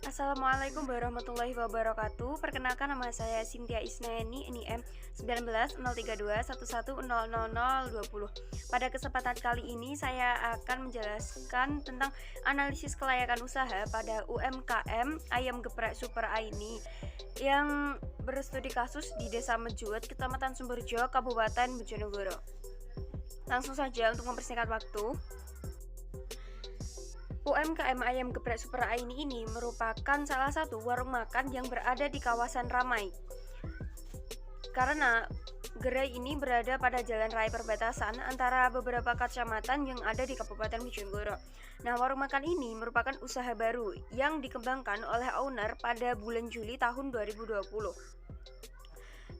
Assalamualaikum warahmatullahi wabarakatuh. Perkenalkan, nama saya Cynthia Isnayani, NIM 190321100020. Pada kesempatan kali ini saya akan menjelaskan tentang analisis kelayakan usaha pada UMKM Ayam Geprek Super Aini yang berstudi kasus di Desa Mejuet, Kecamatan Sumberjo, Kabupaten Bojonegoro. Langsung saja untuk mempersingkat waktu. UMKM Ayam Geprek Super Aini ini merupakan salah satu warung makan yang berada di kawasan ramai. Karena gerai ini berada pada jalan raya perbatasan antara beberapa kecamatan yang ada di Kabupaten Bojonegoro. Nah, warung makan ini merupakan usaha baru yang dikembangkan oleh owner pada bulan Juli tahun 2020.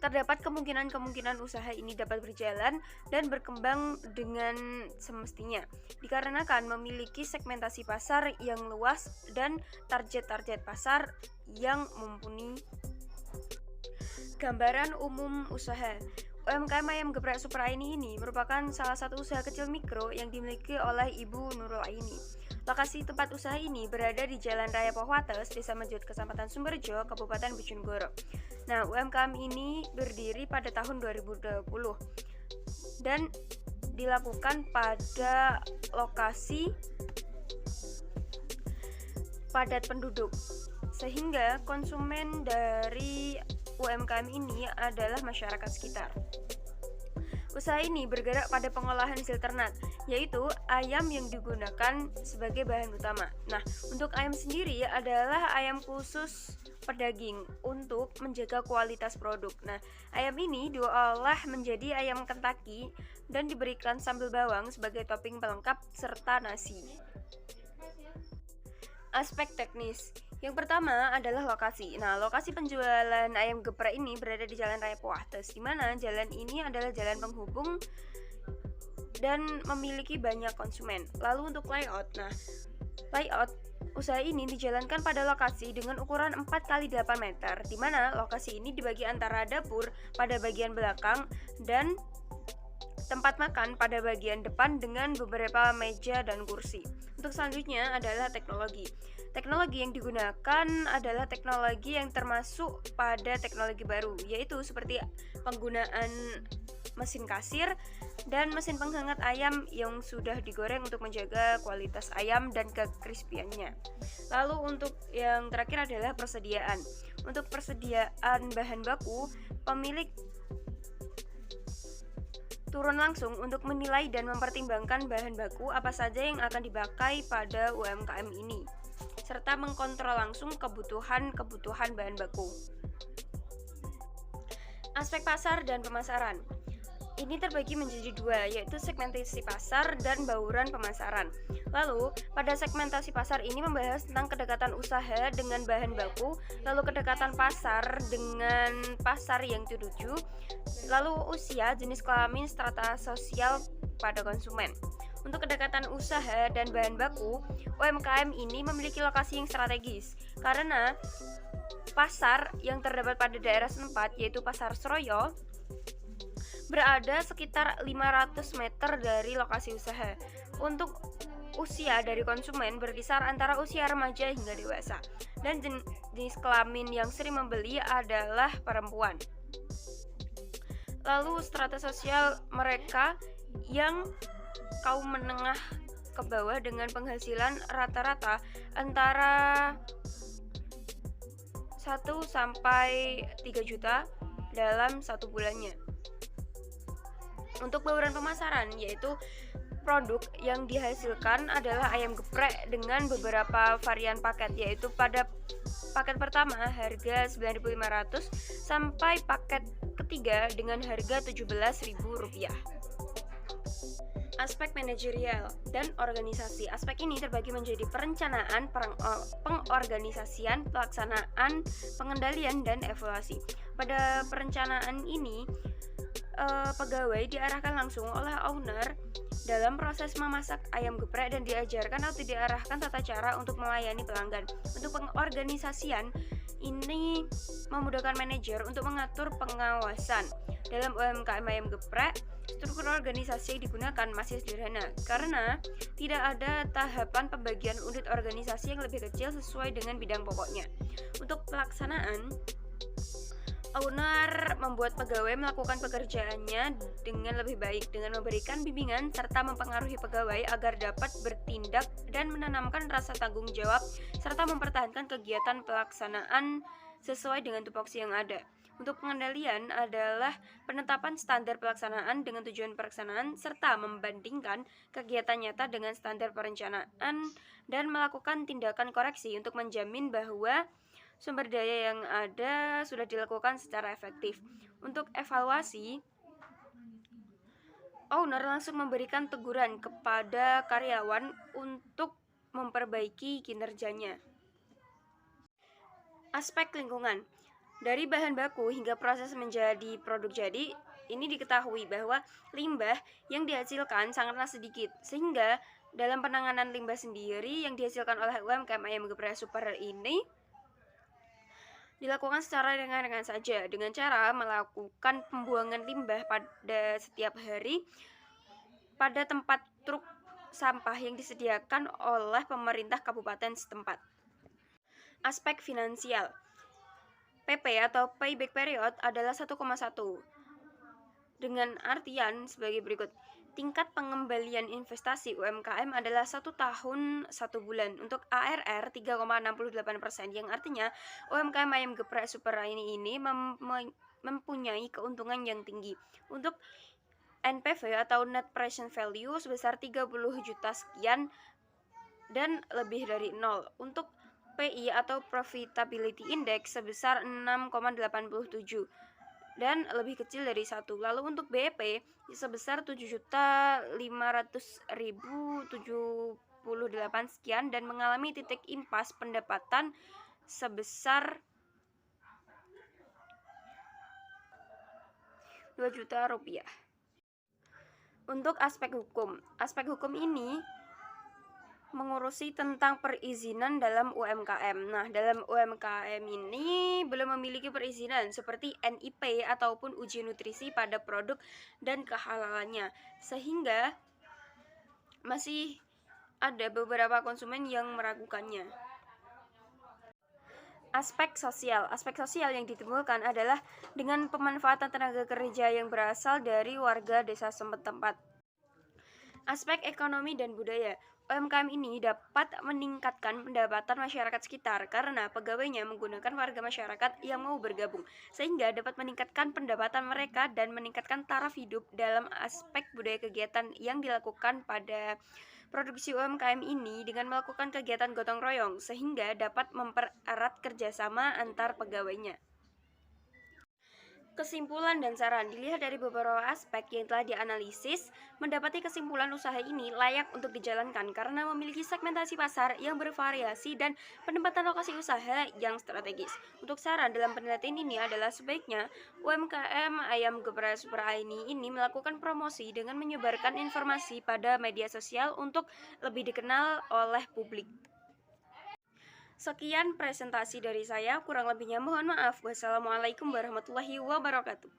Terdapat kemungkinan usaha ini dapat berjalan dan berkembang dengan semestinya, dikarenakan memiliki segmentasi pasar yang luas dan target pasar yang mumpuni. Gambaran umum usaha UMKM Ayam Geprek Super Aini ini merupakan salah satu usaha kecil mikro yang dimiliki oleh Ibu Nurul Aini. Lokasi tempat usaha ini berada di Jalan Raya Pohwates, Desa Mejuet, Kecamatan Sumberjo, Kabupaten Bojonegoro. Nah, UMKM ini berdiri pada tahun 2020 dan dilakukan pada lokasi padat penduduk, sehingga konsumen dari UMKM ini adalah masyarakat sekitar. Usaha ini bergerak pada pengolahan hasil ternak, yaitu ayam yang digunakan sebagai bahan utama. Nah, untuk ayam sendiri adalah ayam khusus pedaging untuk menjaga kualitas produk. Nah, ayam ini diolah menjadi ayam Kentucky dan diberikan sambal bawang sebagai topping pelengkap serta nasi. Aspek teknis. Yang pertama adalah lokasi. Nah, lokasi penjualan ayam geprek ini berada di Jalan Raya Pohwates, di mana jalan ini adalah jalan penghubung dan memiliki banyak konsumen. Lalu untuk layout. Nah, layout usaha ini dijalankan pada lokasi dengan ukuran 4x8 meter, di mana lokasi ini dibagi antara dapur pada bagian belakang dan tempat makan pada bagian depan dengan beberapa meja dan kursi. Untuk selanjutnya adalah teknologi. Teknologi yang digunakan adalah teknologi yang termasuk pada teknologi baru, yaitu seperti penggunaan mesin kasir dan mesin penghangat ayam yang sudah digoreng untuk menjaga kualitas ayam dan kekrispiannya. Lalu untuk yang terakhir adalah persediaan. Untuk persediaan bahan baku, pemilik turun langsung untuk menilai dan mempertimbangkan bahan baku apa saja yang akan dipakai pada UMKM ini, serta mengkontrol langsung kebutuhan bahan baku. Aspek pasar dan pemasaran. Ini terbagi menjadi dua, yaitu segmentasi pasar dan bauran pemasaran. Lalu, pada segmentasi pasar ini membahas tentang kedekatan usaha dengan bahan baku, lalu kedekatan pasar dengan pasar yang dituju, lalu usia, jenis kelamin, strata sosial pada konsumen. Untuk kedekatan usaha dan bahan baku, UMKM ini memiliki lokasi yang strategis karena pasar yang terdapat pada daerah setempat, yaitu Pasar Sroyo, berada sekitar 500 meter dari lokasi usaha. Untuk usia dari konsumen berkisar antara usia remaja hingga dewasa, dan jenis kelamin yang sering membeli adalah perempuan. Lalu strata sosial mereka yang kaum menengah ke bawah dengan penghasilan rata-rata antara 1 sampai 3 juta dalam satu bulannya. Untuk bauran pemasaran, yaitu produk yang dihasilkan adalah ayam geprek dengan beberapa varian paket, yaitu pada paket pertama harga 9.500 sampai paket ketiga dengan harga Rp17.000. Aspek manajerial dan organisasi. Aspek ini terbagi menjadi perencanaan, pengorganisasian, pelaksanaan, pengendalian, dan evaluasi. Pada perencanaan ini, pegawai diarahkan langsung oleh owner dalam proses memasak ayam geprek dan diajarkan atau diarahkan tata cara untuk melayani pelanggan. Untuk pengorganisasian, ini memudahkan manajer untuk mengatur pengawasan. Dalam UMKM ayam geprek, struktur organisasi yang digunakan masih sederhana karena tidak ada tahapan pembagian unit organisasi yang lebih kecil sesuai dengan bidang pokoknya. Untuk pelaksanaan, owner membuat pegawai melakukan pekerjaannya dengan lebih baik dengan memberikan bimbingan serta mempengaruhi pegawai agar dapat bertindak dan menanamkan rasa tanggung jawab serta mempertahankan kegiatan pelaksanaan sesuai dengan tupoksi yang ada. Untuk pengendalian adalah penetapan standar pelaksanaan dengan tujuan pelaksanaan serta membandingkan kegiatan nyata dengan standar perencanaan dan melakukan tindakan koreksi untuk menjamin bahwa sumber daya yang ada sudah dilakukan secara efektif. Untuk evaluasi, owner langsung memberikan teguran kepada karyawan untuk memperbaiki kinerjanya. Aspek lingkungan. Dari bahan baku hingga proses menjadi produk jadi, ini diketahui bahwa limbah yang dihasilkan sangatlah sedikit, sehingga dalam penanganan limbah sendiri yang dihasilkan oleh UMKM ayam geprek super ini dilakukan secara ringan-ringan saja dengan cara melakukan pembuangan limbah pada setiap hari pada tempat truk sampah yang disediakan oleh pemerintah kabupaten setempat. Aspek finansial. PP atau payback period adalah 1,1 dengan artian sebagai berikut. Tingkat pengembalian investasi UMKM adalah 1 tahun 1 bulan. Untuk ARR 3,68%, yang artinya UMKM ayam geprek super ini mempunyai keuntungan yang tinggi. Untuk NPV atau net present value sebesar 30 juta sekian dan lebih dari 0. Untuk PI atau Profitability Index sebesar 6,87 dan lebih kecil dari 1. Lalu untuk BEP sebesar 7.500.078 sekian dan mengalami titik impas pendapatan sebesar 2 juta rupiah. Untuk aspek hukum ini mengurusi tentang perizinan dalam UMKM. Nah, dalam UMKM ini belum memiliki perizinan seperti NIP ataupun uji nutrisi pada produk dan kehalalannya, sehingga masih ada beberapa konsumen yang meragukannya. Aspek sosial yang ditimbulkan adalah dengan pemanfaatan tenaga kerja yang berasal dari warga desa setempat. Aspek ekonomi dan budaya. UMKM ini dapat meningkatkan pendapatan masyarakat sekitar karena pegawainya menggunakan warga masyarakat yang mau bergabung, sehingga dapat meningkatkan pendapatan mereka dan meningkatkan taraf hidup. Dalam aspek budaya, kegiatan yang dilakukan pada produksi UMKM ini dengan melakukan kegiatan gotong royong sehingga dapat mempererat kerjasama antar pegawainya. Kesimpulan dan saran dilihat dari beberapa aspek yang telah dianalisis, mendapati kesimpulan usaha ini layak untuk dijalankan karena memiliki segmentasi pasar yang bervariasi dan penempatan lokasi usaha yang strategis. Untuk saran dalam penelitian ini adalah sebaiknya UMKM ayam geprek super ini melakukan promosi dengan menyebarkan informasi pada media sosial untuk lebih dikenal oleh publik. Sekian presentasi dari saya, kurang lebihnya mohon maaf. Wassalamualaikum warahmatullahi wabarakatuh.